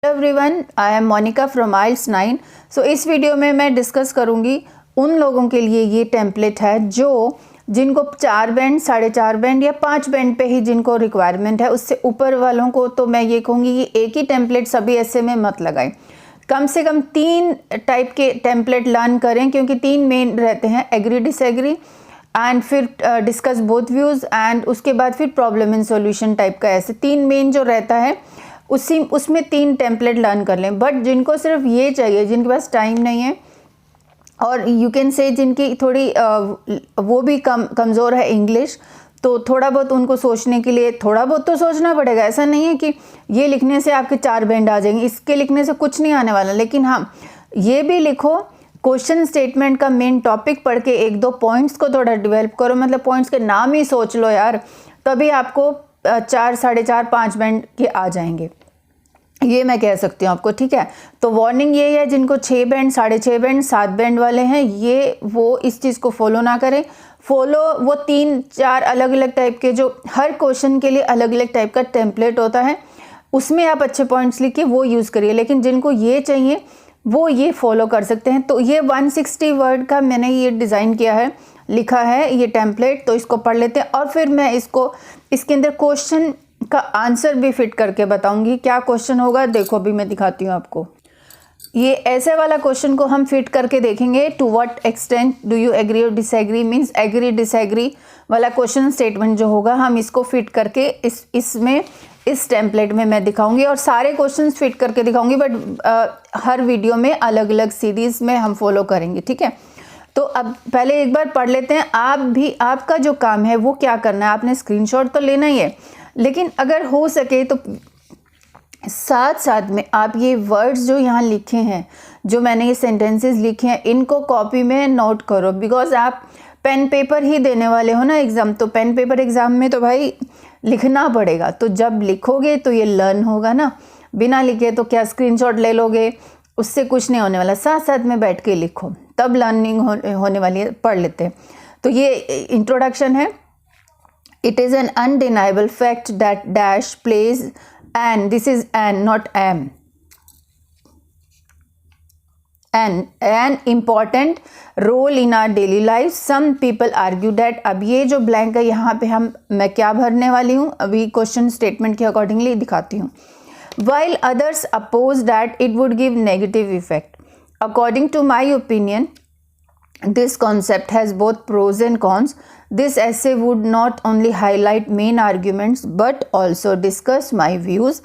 Hello everyone, I am Monica from IELTS 9। सो इस video में मैं डिस्कस करूंगी उन लोगों के लिए ये टेम्पलेट है जिनको 4 बैंड, 4.5 बैंड या 5 बैंड पे ही जिनको रिक्वायरमेंट है। उससे ऊपर वालों को तो मैं ये कहूँगी कि एक ही टेम्पलेट सभी ऐसे में मत लगाएं। कम से कम 3 टाइप के टेम्पलेट लर्न करें, क्योंकि 3 मेन रहते हैं, एग्री डिसएग्री एंड फिर डिस्कस बोथ व्यूज़ एंड उसके बाद फिर प्रॉब्लम इन सॉल्यूशन टाइप का। ऐसे 3 मेन जो रहता है उसमें 3 टेम्पलेट लर्न कर लें। बट जिनको सिर्फ ये चाहिए, जिनके पास टाइम नहीं है और यू कैन से जिनकी थोड़ी वो भी कमज़ोर है इंग्लिश, तो थोड़ा बहुत उनको सोचने के लिए थोड़ा बहुत तो सोचना पड़ेगा। ऐसा नहीं है कि ये लिखने से आपके 4 बैंड आ जाएंगे, इसके लिखने से कुछ नहीं आने वाला। लेकिन हाँ, ये भी लिखो, क्वेश्चन स्टेटमेंट का मेन टॉपिक पढ़ के 1-2 पॉइंट्स को थोड़ा डेवलप करो। मतलब पॉइंट्स के नाम ही सोच लो यार, तभी आपको 4, 4.5, 5 बैंड के आ जाएंगे, ये मैं कह सकती हूँ आपको। ठीक है, तो वार्निंग ये है, जिनको 6 बैंड, 6.5 बैंड, 7 बैंड वाले हैं, ये वो इस चीज़ को फॉलो ना करें। फॉलो वो 3-4 अलग अलग टाइप के, जो हर क्वेश्चन के लिए अलग अलग टाइप का टेम्पलेट होता है, उसमें आप अच्छे पॉइंट्स लिख के वो यूज़ करिए। लेकिन जिनको ये चाहिए वो ये फॉलो कर सकते हैं। तो ये 160 वर्ड का मैंने ये डिज़ाइन किया है, लिखा है ये टेम्पलेट। तो इसको पढ़ लेते हैं और फिर मैं इसके अंदर क्वेश्चन का आंसर भी फिट करके बताऊंगी। क्या क्वेश्चन होगा देखो, अभी मैं दिखाती हूँ आपको। ये ऐसे वाला क्वेश्चन को हम फिट करके देखेंगे। To what extent do you agree or disagree, means agree disagree वाला क्वेश्चन स्टेटमेंट जो होगा, हम इसको फिट करके इस टेम्पलेट में मैं दिखाऊंगी और सारे क्वेश्चंस फिट करके दिखाऊंगी। बट हर वीडियो में अलग अलग सीरीज़ में हम फॉलो करेंगे। ठीक है, तो अब पहले एक बार पढ़ लेते हैं। आपका जो काम है वो क्या करना है, आपने स्क्रीनशॉट तो लेना ही है, लेकिन अगर हो सके तो साथ साथ में आप ये वर्ड्स जो यहाँ लिखे हैं, जो मैंने ये सेंटेंसेस लिखे हैं, इनको कॉपी में नोट करो। बिकॉज आप पेन पेपर ही देने वाले हो ना एग्ज़ाम, तो पेन पेपर एग्ज़ाम में तो भाई लिखना पड़ेगा। तो जब लिखोगे तो ये लर्न होगा ना, बिना लिखे तो क्या स्क्रीनशॉट ले लोगे, उससे कुछ नहीं होने वाला। साथ साथ में बैठ के लिखो, तब लर्निंग होने वाली है। पढ़ लेते हैं। तो ये इंट्रोडक्शन है। It is an undeniable fact that dash plays an, this is an not am, an important role in our daily life. Some people argue that, अब ये जो blank है यहाँ पे मैं क्या भरने वाली हूँ, अभी क्वेश्चन स्टेटमेंट के अकॉर्डिंगली दिखाती हूँ। While others oppose that it would give negative effect. According to my opinion, this concept has both pros and cons. This essay would not only highlight main arguments but also discuss my views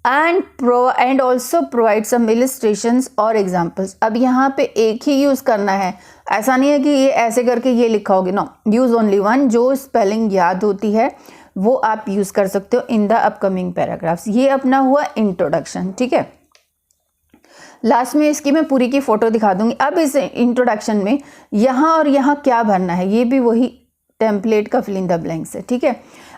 and also provide some illustrations or examples. अब यहाँ पे एक ही use करना है, ऐसा नहीं है कि ये ऐसे करके ये लिखा होगे। No, use only one. जो स्पेलिंग याद होती है वो आप यूज़ कर सकते हो इन द अपकमिंग पैराग्राफ्स। ये अपना हुआ इंट्रोडक्शन। ठीक है, लास्ट में इसकी मैं पूरी की फ़ोटो दिखा दूंगी। अब इस इंट्रोडक्शन में यहाँ और यहाँ क्या भरना है, ये भी वही टेम्पलेट का फिल इन द ब्लैंक्स है। ठीक है,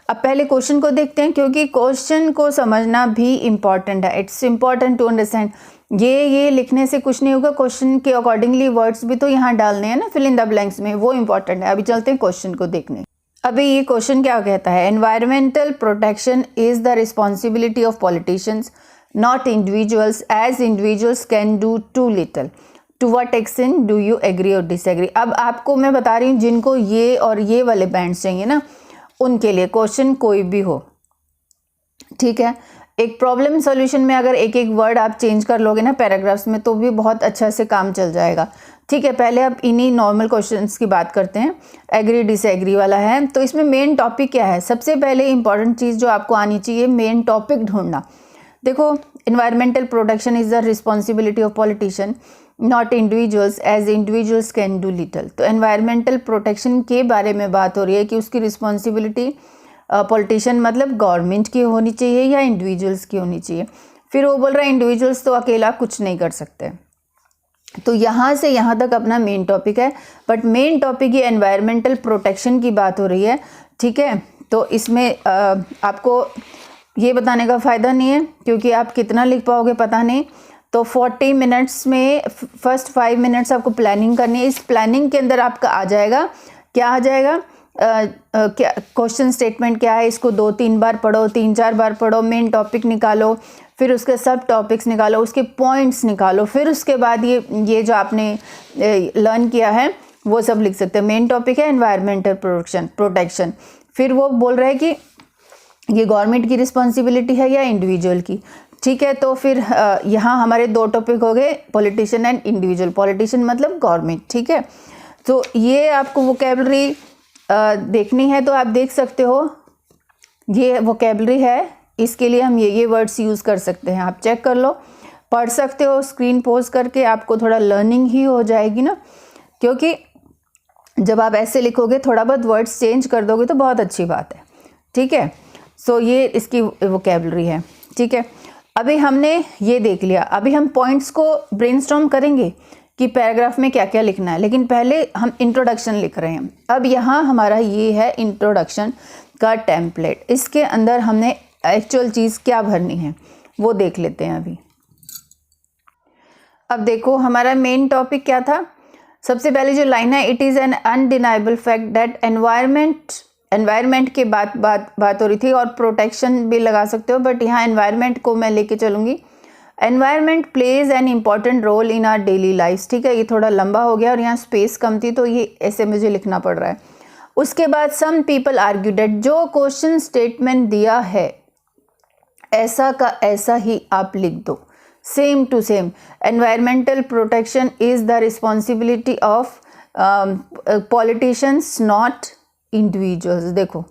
अब पहले क्वेश्चन को देखते हैं, क्योंकि क्वेश्चन को समझना भी इम्पॉर्टेंट है। It's important to understand. ये लिखने से कुछ नहीं होगा, क्वेश्चन के अकॉर्डिंगली वर्ड्स भी तो यहाँ डालने हैं ना फिल इन द ब्लैंक्स में, वो इम्पॉर्टेंट है। अभी चलते हैं क्वेश्चन को देखने। अभी ये क्वेश्चन क्या कहता है, environmental protection is the responsibility of politicians not individuals, as individuals can do too little. To what extent do you agree or disagree? अब आपको मैं बता रही हूँ, जिनको ये और ये वाले बैंड्स चाहिए ना, उनके लिए क्वेश्चन कोई भी हो। ठीक है, एक प्रॉब्लम सॉल्यूशन में अगर एक एक वर्ड आप चेंज कर लोगे ना पैराग्राफ्स में, तो भी बहुत अच्छा से काम चल जाएगा। ठीक है, पहले अब इन्हीं नॉर्मल क्वेश्चंस की बात करते हैं। एग्री डिसएग्री वाला है, तो इसमें मेन टॉपिक क्या है। सबसे पहले इंपॉर्टेंट चीज़ जो आपको आनी चाहिए, मेन टॉपिक ढूंढना। देखो, environmental protection is the responsibility of politician not individuals, as individuals can do little. तो एनवायरमेंटल प्रोटेक्शन के बारे में बात हो रही है कि उसकी रिस्पॉन्सिबिलिटी पॉलिटिशियन मतलब गवर्नमेंट की होनी चाहिए या इंडिविजुअल्स की होनी चाहिए। फिर वो बोल रहा है इंडिविजुअल्स तो अकेला कुछ नहीं कर सकते। तो यहाँ से यहाँ तक अपना मेन टॉपिक है, बट मेन टॉपिक ये एनवायरमेंटल प्रोटेक्शन की बात हो रही है। ठीक है, तो इसमें आपको ये बताने का फ़ायदा नहीं है, क्योंकि आप कितना लिख पाओगे पता नहीं। तो 40 मिनट्स में फर्स्ट 5 मिनट्स आपको प्लानिंग करनी है। इस प्लानिंग के अंदर आपका आ जाएगा, क्या आ जाएगा, क्या क्वेश्चन स्टेटमेंट क्या है, इसको 2-3 बार पढ़ो, 3-4 बार पढ़ो, मेन टॉपिक निकालो, फिर उसके सब टॉपिक्स निकालो, उसके पॉइंट्स निकालो, फिर उसके बाद ये जो आपने लर्न किया है वो सब लिख सकते हैं। मेन टॉपिक है एनवायरमेंटल प्रोटेक्शन, फिर वो बोल रहे हैं कि ये गवर्नमेंट की रिस्पॉन्सिबिलिटी है या इंडिविजुअल की, ठीक है। तो फिर यहाँ हमारे 2 टॉपिक हो गए, पॉलिटिशियन एंड इंडिविजुअल। पॉलिटिशियन मतलब गवर्नमेंट, ठीक है। तो ये आपको वोकेबलरी देखनी है तो आप देख सकते हो, ये वोकेबलरी है, इसके लिए हम ये वर्ड्स यूज़ कर सकते हैं। आप चेक कर लो, पढ़ सकते हो, स्क्रीन पोज करके, आपको थोड़ा लर्निंग ही हो जाएगी ना, क्योंकि जब आप ऐसे लिखोगे थोड़ा बहुत वर्ड्स चेंज कर दोगे तो बहुत अच्छी बात है, ठीक है। सो ये इसकी वोकेबलरी है, ठीक है। अभी हमने ये देख लिया, अभी हम पॉइंट्स को ब्रेनस्टॉर्म करेंगे कि पैराग्राफ में क्या क्या लिखना है, लेकिन पहले हम इंट्रोडक्शन लिख रहे हैं। अब यहाँ हमारा ये है इंट्रोडक्शन का टेम्पलेट, इसके अंदर हमने एक्चुअल चीज़ क्या भरनी है वो देख लेते हैं अभी। अब देखो हमारा मेन टॉपिक क्या था। सबसे पहले जो लाइन है, it is an undeniable fact that environment की बात हो रही थी, और प्रोटेक्शन भी लगा सकते हो, बट यहाँ एनवायरनमेंट को मैं लेके चलूँगी। Environment plays an important role in our daily life, ठीक है। ये थोड़ा लंबा हो गया और यहाँ स्पेस कम थी तो ये ऐसे मुझे लिखना पड़ रहा है। उसके बाद सम पीपल आर्ग्यू दैट जो क्वेश्चन स्टेटमेंट दिया है ऐसा का ऐसा ही आप लिख दो, same to same. Environmental protection is the responsibility of politicians not individuals. देखो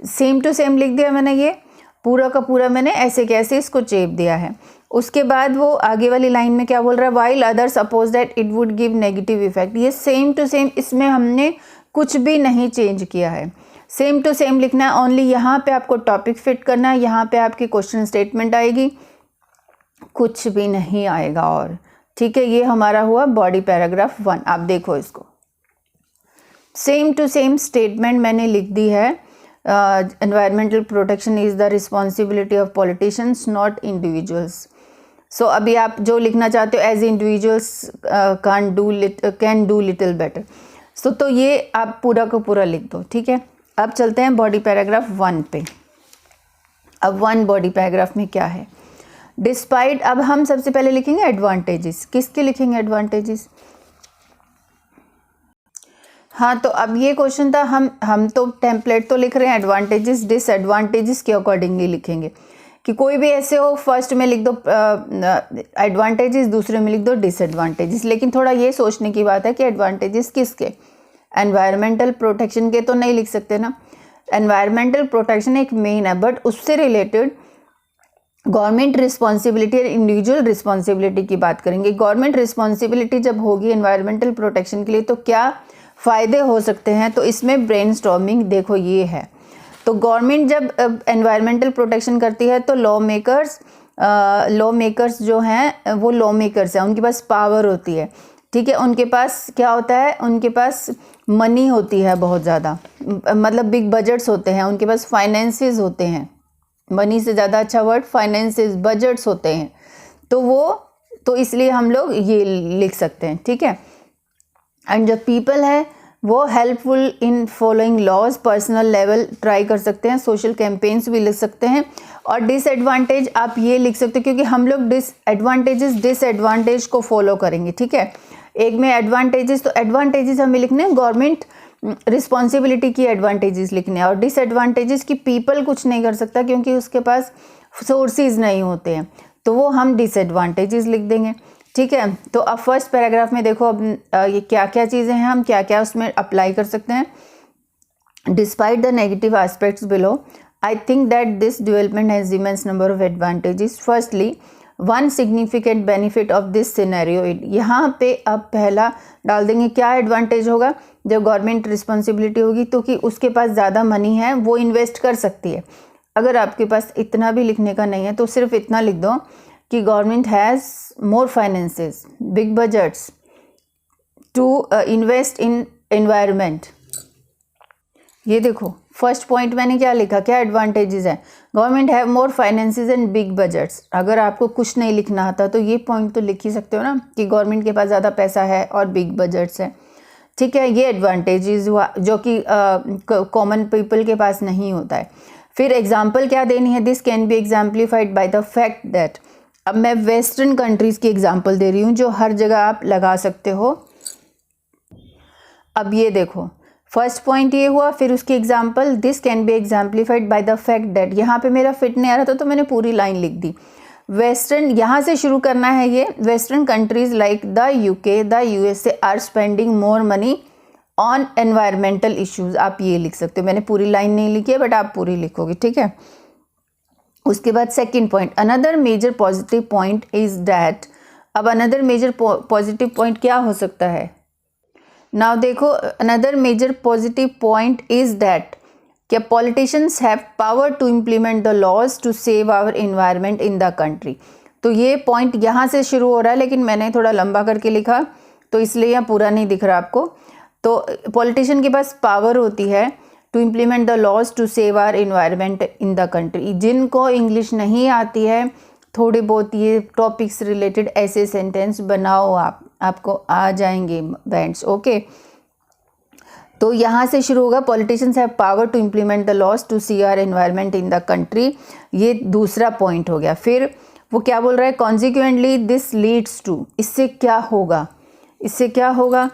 सेम टू सेम लिख दिया मैंने, ये पूरा का पूरा मैंने ऐसे कैसे इसको चेप दिया है। उसके बाद वो आगे वाली लाइन में क्या बोल रहा है, while others suppose that it would give negative effect. ये सेम टू सेम, इसमें हमने कुछ भी नहीं चेंज किया है, सेम टू सेम लिखना है। ओनली यहाँ पे आपको टॉपिक फिट करना है, यहाँ पे आपकी क्वेश्चन स्टेटमेंट आएगी, कुछ भी नहीं आएगा और, ठीक है। ये हमारा हुआ बॉडी पैराग्राफ 1। आप देखो इसको, सेम टू सेम स्टेटमेंट मैंने लिख दी है। Environmental protection is the responsibility of politicians not individuals. So अभी आप जो लिखना चाहते हो, as individuals can do little better. So तो ये आप पूरा को पूरा लिख दो, ठीक है। अब चलते हैं बॉडी पैराग्राफ 1 पे। अब 1 बॉडी पैराग्राफ में क्या है, डिस्पाइट। अब हम सबसे पहले लिखेंगे एडवांटेजेस। किसके लिखेंगे एडवांटेजेस? हाँ, तो अब ये क्वेश्चन था, हम तो टेम्पलेट तो लिख रहे हैं, एडवांटेजेस डिसएडवांटेजेस के अकॉर्डिंगली लिखेंगे कि कोई भी ऐसे हो, फर्स्ट में लिख दो एडवांटेजेस, दूसरे में लिख दो डिसएडवांटेजेस। लेकिन थोड़ा ये सोचने की बात है कि एडवांटेजेस किसके, एनवायरमेंटल प्रोटेक्शन के तो नहीं लिख सकते ना। एनवायरमेंटल प्रोटेक्शन एक मेन है, बट उससे रिलेटेड गवर्नमेंट रिस्पॉन्सिबिलिटी और इंडिविजुअल रिस्पॉन्सिबिलिटी की बात करेंगे। गवर्नमेंट रिस्पॉन्सिबिलिटी जब होगी एनवायरमेंटल प्रोटेक्शन के लिए तो क्या फ़ायदे हो सकते हैं, तो इसमें ब्रेनस्टॉर्मिंग देखो ये है। तो गवर्नमेंट जब एनवायरमेंटल प्रोटेक्शन करती है तो लॉ मेकर्स जो हैं वो लॉ मेकर्स हैं, उनके पास पावर होती है, ठीक है। उनके पास क्या होता है, उनके पास मनी होती है बहुत ज़्यादा, मतलब बिग बजट्स होते हैं, उनके पास फाइनेंसेस होते हैं। मनी से ज़्यादा अच्छा वर्ड फाइनेंसेस, बजट्स होते हैं। तो इसलिए हम लोग ये लिख सकते हैं, ठीक है। एंड जो पीपल है वो helpful in following laws, personal level try कर सकते हैं, सोशल कैंपेन्स भी लिख सकते हैं। और डिसएडवांटेज आप ये लिख सकते हो क्योंकि हम लोग डिसएडवांटेज को फॉलो करेंगे, ठीक है। एक में एडवांटेजेस, तो एडवांटेजेस हमें लिखने हैं गवर्नमेंट रिस्पॉन्सिबिलिटी की एडवांटेजेस लिखने हैं, और डिसएडवांटेजेस की पीपल कुछ नहीं कर सकता क्योंकि उसके पास सोर्सेज नहीं होते हैं, तो वो हम डिसएडवांटेजेस लिख देंगे, ठीक है। तो अब फर्स्ट पैराग्राफ में देखो अब ये क्या क्या चीज़ें हैं, हम क्या क्या उसमें अप्लाई कर सकते हैं। Despite the negative aspects below, I think that this development has immense number of advantages. Firstly one significant benefit of this scenario, यहाँ पे अब पहला डाल देंगे क्या एडवांटेज होगा, जब गवर्नमेंट रिस्पॉन्सिबिलिटी होगी तो कि उसके पास ज़्यादा मनी है, वो इन्वेस्ट कर सकती है। अगर आपके पास इतना भी लिखने का नहीं है तो सिर्फ इतना लिख दो कि government has more finances, big budgets to invest in environment. ये देखो फर्स्ट पॉइंट मैंने क्या लिखा, क्या एडवांटेजेस है, government have more finances and big budgets. अगर आपको कुछ नहीं लिखना आता तो ये पॉइंट तो लिख ही सकते हो ना कि गवर्नमेंट के पास ज़्यादा पैसा है और बिग बजट्स है, ठीक है। ये एडवांटेजेस हुआ जो कि कॉमन पीपल के पास नहीं होता है। फिर एग्जाम्पल क्या देनी है, this can be exemplified by the fact that. अब मैं वेस्टर्न कंट्रीज़ की एग्जाम्पल दे रही हूँ जो हर जगह आप लगा सकते हो। अब ये देखो, फर्स्ट पॉइंट ये हुआ, फिर उसकी example, this can be exemplified by the fact that. यहाँ पे मेरा फिट नहीं आ रहा था तो मैंने पूरी लाइन लिख दी। वेस्टर्न, यहाँ से शुरू करना है ये, western countries like the UK, the USA are spending more money on environmental issues. आप ये लिख सकते हो, मैंने पूरी लाइन नहीं लिखी है बट आप पूरी लिखोगे, ठीक है। उसके बाद second point, another major positive point is that. अब अनदर मेजर पॉजिटिव पॉइंट क्या हो सकता है? नाउ देखो, another major positive point is that क्या politicians have power to implement the laws to save our environment in the country. तो ये point यहाँ से शुरू हो रहा है लेकिन मैंने थोड़ा लंबा करके लिखा तो इसलिए यहाँ पूरा नहीं दिख रहा आपको। तो पॉलिटिशियन के पास पावर होती है to implement the laws to save our environment in the country. जिनको इंग्लिश नहीं आती है, थोड़े बहुत ये टॉपिक्स रिलेटेड ऐसे सेंटेंस बनाओ, आपको आ जाएंगे बैंड्स, ओके। तो यहाँ से शुरू होगा, politicians have power to implement the laws to see our environment in the country. ये दूसरा पॉइंट हो गया। फिर वो क्या बोल रहा है, कॉन्सिक्वेंटली दिस लीड्स टू, इससे क्या होगा, इससे क्या होगा,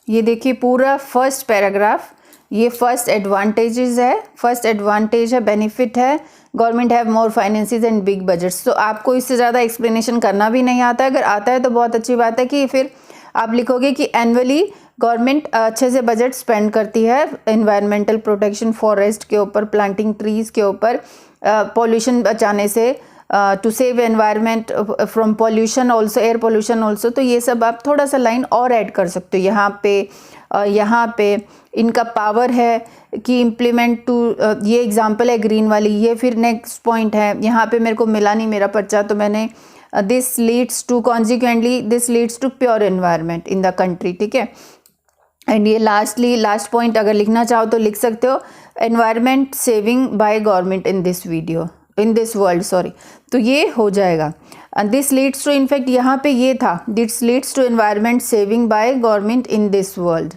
ये देखिए पूरा फर्स्ट पैराग्राफ, ये फर्स्ट एडवांटेजेस है, फर्स्ट एडवांटेज है, बेनिफिट है, government have more finances and big budgets. तो आपको इससे ज़्यादा एक्सप्लेनेशन करना भी नहीं आता है, अगर आता है तो बहुत अच्छी बात है कि फिर आप लिखोगे कि एनुअली गवर्नमेंट अच्छे से बजट स्पेंड करती है एनवायरमेंटल प्रोटेक्शन, फॉरेस्ट के ऊपर, प्लांटिंग ट्रीज के ऊपर, पॉल्यूशन बचाने से, to save environment from pollution also, air pollution also. तो ये सब आप थोड़ा सा लाइन और ऐड कर सकते हो यहाँ पे इनका पावर है कि इम्प्लीमेंट टू, ये एग्जांपल है ग्रीन वाली। ये फिर नेक्स्ट पॉइंट है, यहाँ पे मेरे को मिला नहीं मेरा पर्चा तो मैंने this leads to, consequently this leads to pure environment in the country, ठीक है। एंड ये लास्ट पॉइंट अगर लिखना चाहो तो लिख सकते हो, environment saving by government in this world, sorry. तो ये हो जाएगा, दिस लीड्स टू, इनफैक्ट यहाँ पे ये था, this leads to environment saving by government in this world.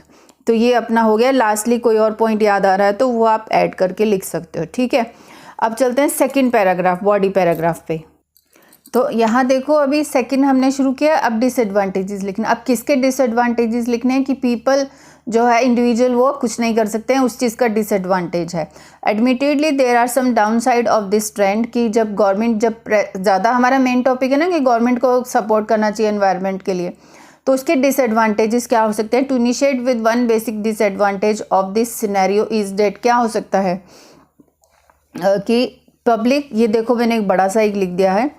तो ये अपना हो गया। लास्टली कोई और पॉइंट याद आ रहा है तो वो आप ऐड करके लिख सकते हो, ठीक है। अब चलते हैं सेकंड पैराग्राफ, बॉडी पैराग्राफ पे। तो यहाँ देखो, अभी सेकंड हमने शुरू किया, अब डिसएडवांटेजेस लिखना। अब किसके डिसएडवांटेजेस लिखने हैं कि पीपल जो है इंडिविजुअल वो कुछ नहीं कर सकते हैं, उस चीज़ का डिसएडवांटेज है। Admittedly there are some downside of this trend, कि जब गवर्नमेंट, जब ज़्यादा हमारा मेन टॉपिक है ना कि गवर्नमेंट को सपोर्ट करना चाहिए एनवायरनमेंट के लिए, तो उसके डिसएडवांटेजेस क्या हो सकते हैं। To initiate with one basic disadvantage of this scenario is that, क्या हो सकता है कि पब्लिक, ये देखो मैंने एक बड़ा सा एक लिख दिया है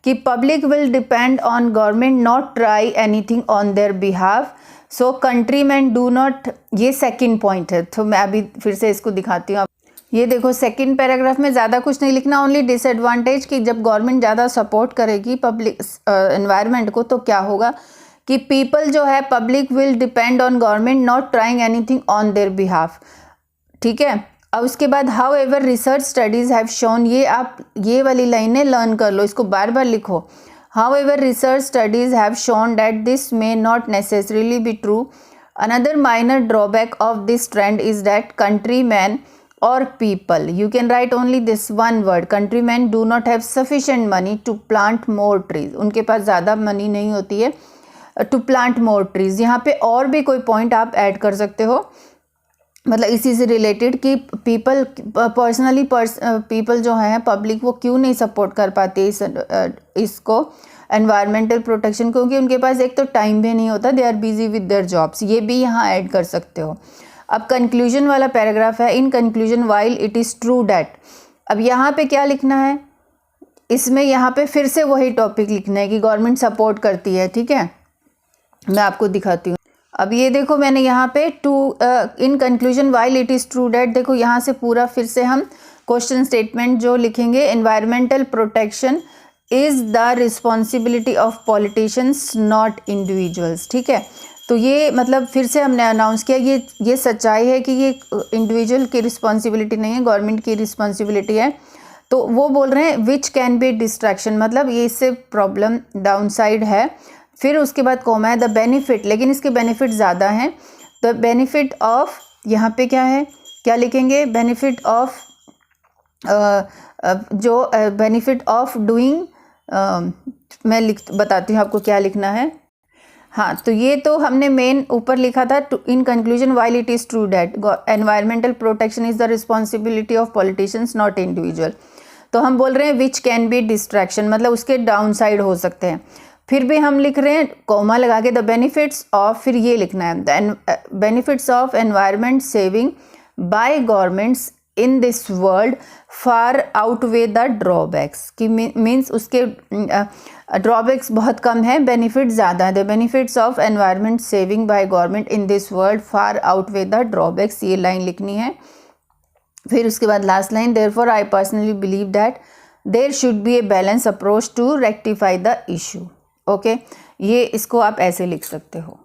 कि public will depend on government not try anything on their behalf, so countryman do not. ये सेकंड पॉइंट है, तो मैं अभी फिर से इसको दिखाती हूँ। ये देखो सेकंड पैराग्राफ में ज़्यादा कुछ नहीं लिखना, ओनली डिसएडवांटेज कि जब गवर्नमेंट ज़्यादा सपोर्ट करेगी पब्लिक एनवायरनमेंट को तो क्या होगा कि पीपल जो है, public will depend on government not trying anything on their behalf, ठीक है। अब उसके बाद how ever research studies have shown, ये आप ये वाली लाइनें लर्न कर लो, इसको बार बार लिखो। How ever research studies have shown that this may not necessarily be true, another minor drawback of this trend is that countrymen or people, you can write only this one word, countrymen do not have sufficient money to plant more trees, उनके पास ज़्यादा money नहीं होती है to plant more trees। यहाँ पे और भी कोई पॉइंट आप ऐड कर सकते हो, मतलब इसी से रिलेटेड कि पीपल पर्सनली पीपल जो हैं पब्लिक वो क्यों नहीं सपोर्ट कर पाती इसको एनवायरमेंटल प्रोटेक्शन, क्योंकि उनके पास एक तो टाइम भी नहीं होता, they are busy with their jobs. ये भी यहाँ ऐड कर सकते हो। अब कंक्लूजन वाला पैराग्राफ है, इन conclusion while it is true that. अब यहाँ पे क्या लिखना है, इसमें यहाँ पे फिर से वही टॉपिक लिखना है कि गवर्नमेंट सपोर्ट करती है, ठीक है। मैं आपको दिखाती हूँ। अब ये देखो मैंने यहाँ पे to in conclusion while it is true that, देखो यहाँ से पूरा फिर से हम क्वेश्चन स्टेटमेंट जो लिखेंगे, environmental protection is the responsibility of politicians not individuals, ठीक है। तो ये मतलब फिर से हमने अनाउंस किया, ये सच्चाई है कि ये इंडिविजुअल की रिस्पॉन्सिबिलिटी नहीं है, गवर्नमेंट की रिस्पॉन्सिबिलिटी है। तो वो बोल रहे हैं विच कैन बी डिस्ट्रैक्शन, मतलब ये इससे प्रॉब्लम डाउन साइड है। फिर उसके बाद कॉमा है द बेनिफिट, लेकिन इसके बेनिफिट ज़्यादा हैं। द बेनिफिट ऑफ, यहाँ पे क्या है, क्या लिखेंगे, बेनिफिट ऑफ जो बेनिफिट ऑफ डूइंग, मैं बताती हूँ आपको क्या लिखना है। हाँ, तो ये तो हमने मेन ऊपर लिखा था, इन conclusion while it is true that environmental protection is the responsibility of politicians not individual. तो हम बोल रहे हैं विच कैन बी डिस्ट्रैक्शन, मतलब उसके डाउन साइड हो सकते हैं। फिर भी हम लिख रहे हैं कॉमा लगा के द बेनिफिट्स ऑफ, फिर ये लिखना है the benefits of environment saving by governments in this world far outweigh the drawbacks, कि मीन्स उसके ड्रॉबैक्स बहुत कम है, बेनिफिट ज़्यादा है। The benefits of environment saving by government in this world far outweigh the drawbacks, ये line लिखनी है। फिर उसके बाद last line, therefore I personally believe that there should be a balance approach to rectify the issue. Okay, ये इसको आप ऐसे लिख सकते हो।